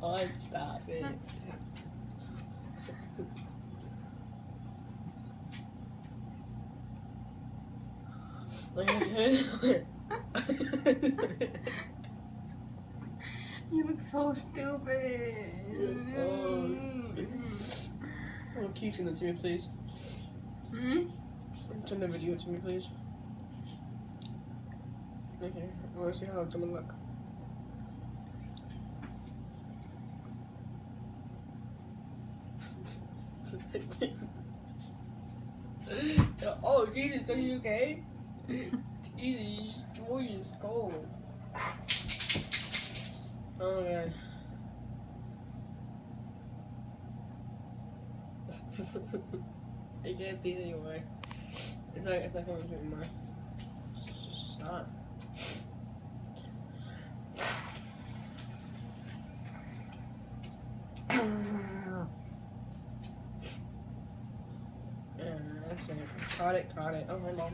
on, stop it. You look so stupid. Oh, can you send that to me, please? Send the video to me, please. Okay, I want to see how it's gonna look. Oh, Jesus, are you okay? Jesus, Joy is cold. Oh, God. I can't see it anymore. It's not coming to anymore. It's not. Yeah, that's it. Caught it. Oh, my mom.